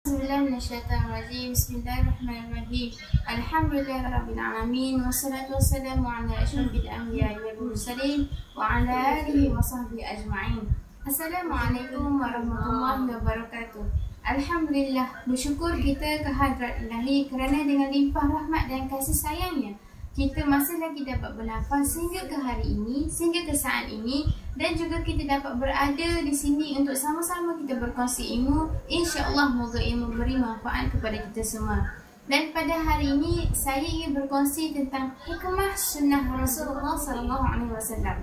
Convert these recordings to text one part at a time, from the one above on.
Bismillahirrahmanirrahim. Bismillahirrahmanirrahim. Alhamdulillahirabbil wassalatu wassalamu ala asyrafil anbiya'i wal mursalin wa ala alihi wa sahbihi ajma'in. Assalamualaikum warahmatullahi wabarakatuh. Alhamdulillah, bersyukur kita ke hadrat Ilahi kerana dengan limpah rahmat dan kasih sayangnya kita masih lagi dapat bernafas sehingga ke hari ini, sehingga ke saat ini, dan juga kita dapat berada di sini untuk sama-sama kita berkongsi ilmu. InsyaAllah moga ilmu beri manfaat kepada kita semua. Dan pada hari ini saya ingin berkongsi tentang hikmah sunnah Rasulullah SAW.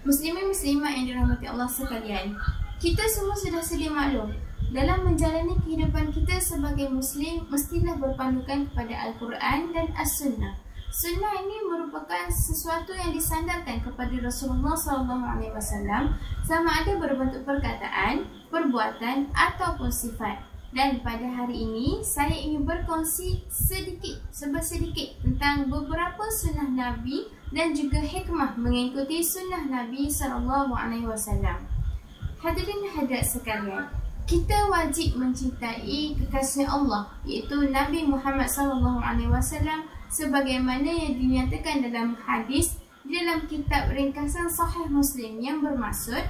Muslimin muslimat yang dirahmati Allah sekalian, kita semua sudah sedia maklum, dalam menjalani kehidupan kita sebagai Muslim mestilah berpandukan kepada Al-Quran dan As-Sunnah. Sunnah ini merupakan sesuatu yang disandarkan kepada Rasulullah SAW, sama ada berbentuk perkataan, perbuatan ataupun sifat. Dan pada hari ini saya ingin berkongsi sedikit tentang beberapa sunnah Nabi dan juga hikmah mengikuti sunnah Nabi SAW. Hadirin hadirat sekalian, kita wajib mencintai kekasih Allah, iaitu Nabi Muhammad SAW, sebagaimana yang dinyatakan dalam hadis di dalam kitab ringkasan Sahih Muslim yang bermaksud,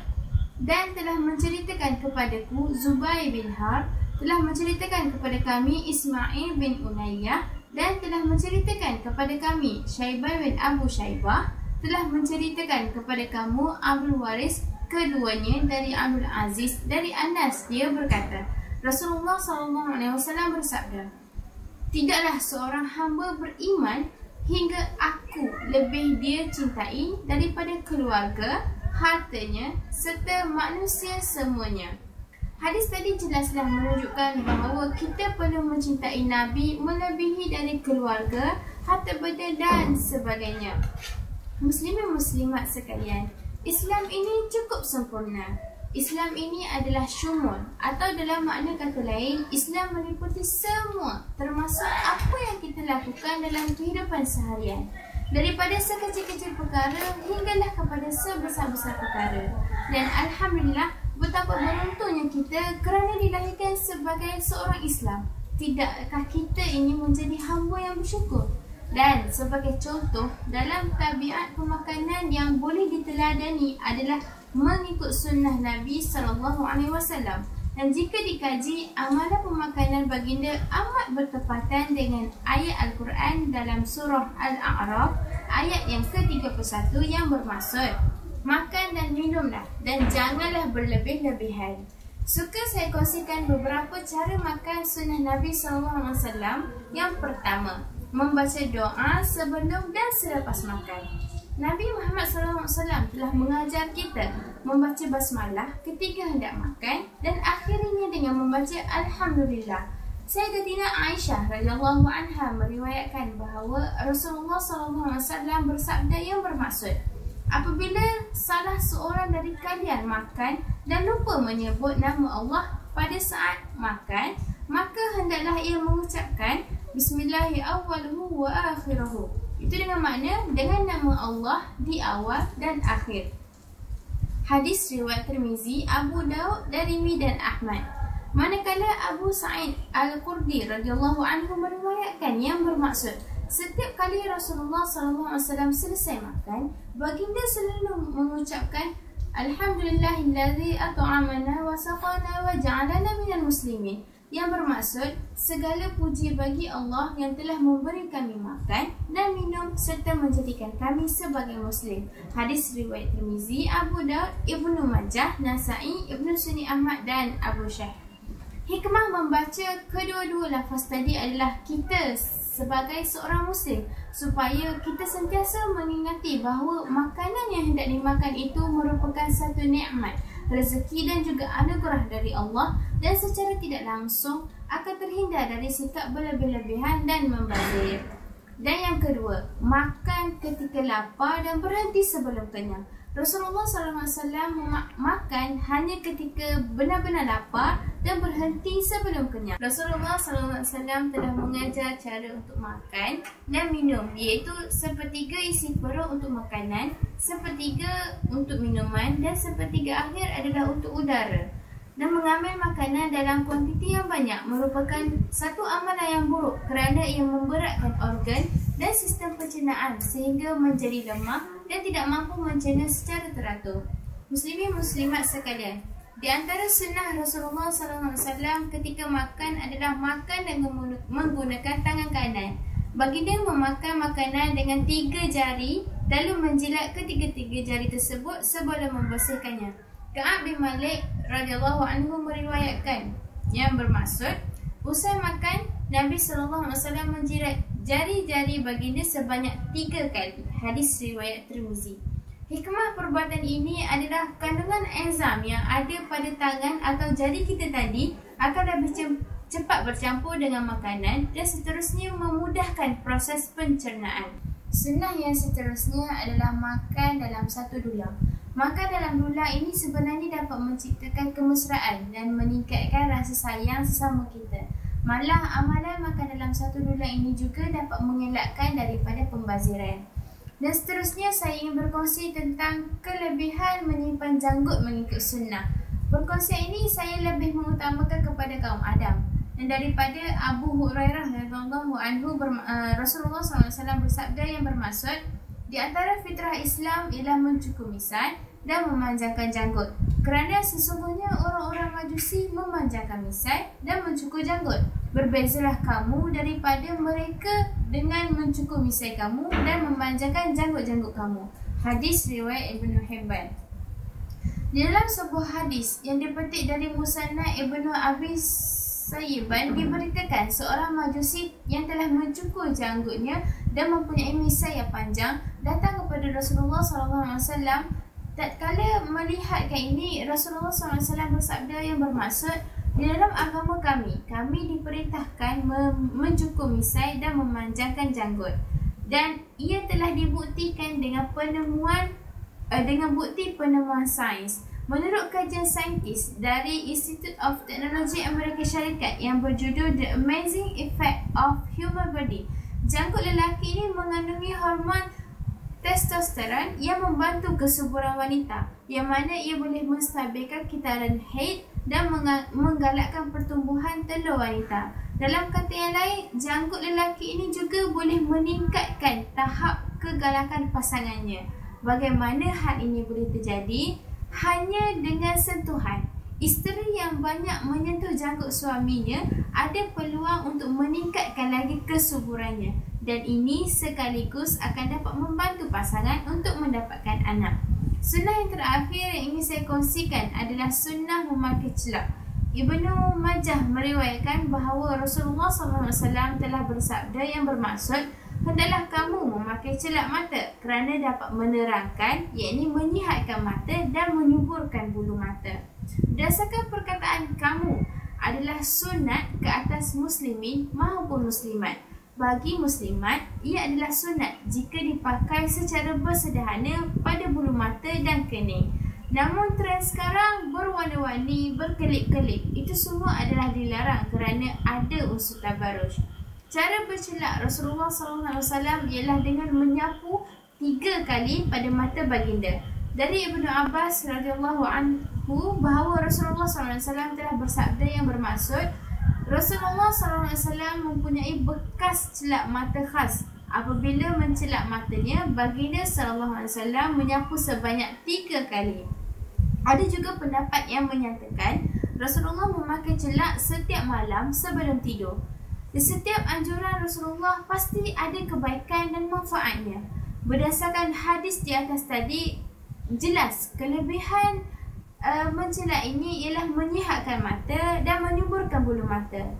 dan telah menceritakan kepadaku Zubair bin Harb, telah menceritakan kepada kami Ismail bin Unayyah, dan telah menceritakan kepada kami Syaibah bin Abu Syaibah, telah menceritakan kepada kamu Abdul Waris, keduanya dari Abdul Aziz dari Anas. Dia berkata, Rasulullah SAW bersabda, tidaklah seorang hamba beriman hingga aku lebih dia cintai daripada keluarga, hartanya serta manusia semuanya. Hadis tadi jelaslah menunjukkan bahawa kita perlu mencintai Nabi melebihi dari keluarga, harta benda dan sebagainya. Muslimin muslimat sekalian, Islam ini cukup sempurna. Islam ini adalah syumul, atau dalam makna kata lain, Islam meliputi semua, termasuk apa yang kita lakukan dalam kehidupan seharian, daripada sekecil-kecil perkara hinggalah kepada sebesar-besar perkara. Dan Alhamdulillah, betapa beruntungnya kita kerana dilahirkan sebagai seorang Islam. Tidakkah kita ini menjadi hamba yang bersyukur? Dan sebagai contoh, dalam tabiat pemakanan yang boleh diteladani adalah mengikut sunnah Nabi SAW. Dan jika dikaji, amalan pemakanan baginda amat bertepatan dengan ayat Al-Quran dalam surah Al-A'raf ayat yang ke-31 yang bermaksud, makan dan minumlah dan janganlah berlebih-lebihan. Suka saya kongsikan beberapa cara makan sunnah Nabi SAW. Yang pertama, membaca doa sebelum dan selepas makan. Nabi Muhammad SAW telah mengajar kita membaca basmalah ketika hendak makan dan akhirnya dengan membaca Alhamdulillah. Sayyidatina Aisyah radhiyallahu anha meriwayatkan bahawa Rasulullah SAW bersabda yang bermaksud, apabila salah seorang dari kalian makan dan lupa menyebut nama Allah pada saat makan, maka hendaklah ia mengucapkan Bismillahirrahmanirrahim wa akhirahu. Itu dengan makna dengan nama Allah di awal dan akhir. Hadis riwayat Tirmizi, Abu Daud, Darimi dan Ahmad. Manakala Abu Sa'id Al-Khudri radhiyallahu anhu meriwayatkan yang bermaksud, setiap kali Rasulullah SAW selesai makan, baginda selalu mengucapkan Alhamdulillahillazi at'amana wa saqana wa ja'alana minal muslimin. Yang bermaksud, segala puji bagi Allah yang telah memberi kami makan dan minum serta menjadikan kami sebagai Muslim. Hadis riwayat Tirmizi, Abu Daud, Ibnu Majah, Nasa'i, Ibnu Sunni Ahmad dan Abu Syekh. Hikmah membaca kedua-dua lafaz tadi adalah kita sebagai seorang Muslim, supaya kita sentiasa mengingati bahawa makanan yang hendak dimakan itu merupakan satu nikmat, rezeki dan juga anugerah dari Allah, dan secara tidak langsung akan terhindar dari sikap berlebih-lebihan dan membazir. Dan yang kedua, makan ketika lapar dan berhenti sebelum kenyang. Rasulullah SAW makan hanya ketika benar-benar lapar dan berhenti sebelum kenyang. Rasulullah SAW telah mengajar cara untuk makan dan minum, iaitu sepertiga isi perut untuk makanan, sepertiga untuk minuman dan sepertiga akhir adalah untuk udara. dan mengambil makanan dalam kuantiti yang banyak merupakan satu amalan yang buruk kerana ia memberatkan organ dan sistem pencernaan sehingga menjadi lemah dan tidak mampu mencerna secara teratur. Muslimin muslimat sekalian, di antara sunnah Rasulullah SAW ketika makan adalah makan dengan menggunakan tangan kanan. Baginda memakan makanan dengan 3 jari lalu menjilat ketiga-tiga jari tersebut sebelum membersihkannya. Ka'ab bin Malik radhiyallahu anhu meriwayatkan yang bermaksud usai makan Nabi SAW menjilat jari-jari baginda sebanyak 3 kali. Hadis riwayat Tirmizi. Hikmah perbuatan ini adalah kandungan enzim yang ada pada tangan atau jari kita tadi akan lebih cepat bercampur dengan makanan dan seterusnya memudahkan proses pencernaan. Sunnah yang seterusnya adalah makan dalam satu dulang. Makan dalam dulang ini sebenarnya dapat menciptakan kemesraan dan meningkatkan rasa sayang sesama kita. Malah amalan makan dalam satu dulang ini juga dapat mengelakkan daripada pembaziran. Dan seterusnya saya ingin berkongsi tentang kelebihan menyimpan janggut mengikut sunnah. Perkongsian ini saya lebih mengutamakan kepada kaum Adam. Dan daripada Abu Hurairah radhiyallahu anhu Rasulullah SAW bersabda yang bermaksud, di antara fitrah Islam ialah mencukur misai dan memanjangkan janggut. Kerana sesungguhnya orang-orang Majusi memanjangkan misai dan mencukur janggut. Berbezalah kamu daripada mereka dengan mencukur misai kamu dan memanjangkan janggut-janggut kamu. Hadis riwayat Ibnu Hibban. Di dalam sebuah hadis yang dipetik dari Musannad Ibnu Abi Sayyiban diberitakan seorang Majusi yang telah mencukur janggutnya dan mempunyai misai yang panjang datang kepada Rasulullah SAW. Tatkala melihatkan ini, Rasulullah SAW bersabda yang bermaksud, di dalam agama kami diperintahkan mencukur misai dan memanjangkan janggut. Dan ia telah dibuktikan dengan bukti penemuan sains. Menurut kajian saintis dari Institute of Technology Amerika Syarikat yang berjudul The Amazing Effect of Human Body, janggut lelaki ini mengandungi hormon testosteron yang membantu kesuburan wanita, yang mana ia boleh menstabilkan kitaran haid dan menggalakkan pertumbuhan telur wanita. Dalam kata yang lain, janggut lelaki ini juga boleh meningkatkan tahap kegalakan pasangannya. Bagaimana hal ini boleh terjadi? Hanya dengan sentuhan. Isteri yang banyak menyentuh janggut suaminya ada peluang untuk meningkatkan lagi kesuburannya, dan ini sekaligus akan dapat membantu pasangan untuk mendapatkan anak. Sunnah yang terakhir yang ingin saya kongsikan adalah sunnah memakai celak. Ibnu Majah meriwayatkan bahawa Rasulullah SAW telah bersabda yang bermaksud, hendaklah kamu memakai celak mata kerana dapat menerangkan, iaitu menyihatkan mata dan menyuburkan bulu mata. Berdasarkan perkataan kamu adalah sunat ke atas muslimin maupun muslimat. Bagi muslimat, ia adalah sunat jika dipakai secara bersederhana pada bulu mata dan kening. Namun trend sekarang berwarna-warni, berkelip-kelip. Itu semua adalah dilarang kerana ada unsur tabarruj. Cara bercelak Rasulullah SAW ialah dengan menyapu 3 kali pada mata baginda. Dari Ibnu Abbas radhiyallahu anhu bahawa Rasulullah SAW telah bersabda yang bermaksud, Rasulullah SAW mempunyai bekas celak mata khas. Apabila mencelak matanya, baginda SAW menyapu sebanyak 3 kali. Ada juga pendapat yang menyatakan Rasulullah memakai celak setiap malam sebelum tidur. Di setiap anjuran Rasulullah pasti ada kebaikan dan manfaatnya. Berdasarkan hadis di atas tadi, jelas kelebihan mencelak ini ialah menyihatkan mata dan menyuburkan bulu mata.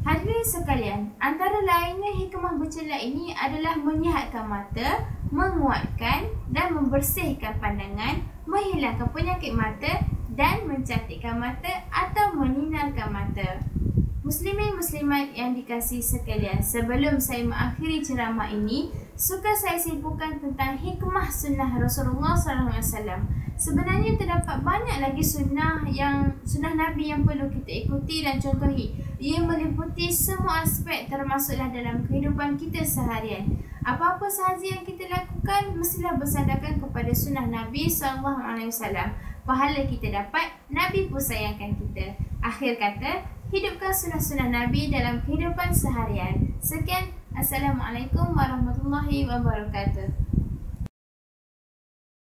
Hadirin sekalian, antara lainnya hikmah bercelak ini adalah menyihatkan mata, menguatkan dan membersihkan pandangan, menghilangkan penyakit mata dan mencantikkan mata atau menyinarkan mata. Muslimin muslimat yang dikasihi sekalian, sebelum saya mengakhiri ceramah ini, suka saya simpulkan tentang hikmah sunnah Rasulullah SAW. Sebenarnya terdapat banyak lagi sunnah Nabi yang perlu kita ikuti dan contohi. Ia meliputi semua aspek termasuklah dalam kehidupan kita seharian. Apa-apa sahaja yang kita lakukan mestilah bersandarkan kepada sunnah Nabi SAW. pahala kita dapat, Nabi pun sayangkan kita. Akhir kata, hidupkan sunnah-sunnah Nabi dalam kehidupan seharian. Sekian, Assalamualaikum warahmatullahi wabarakatuh.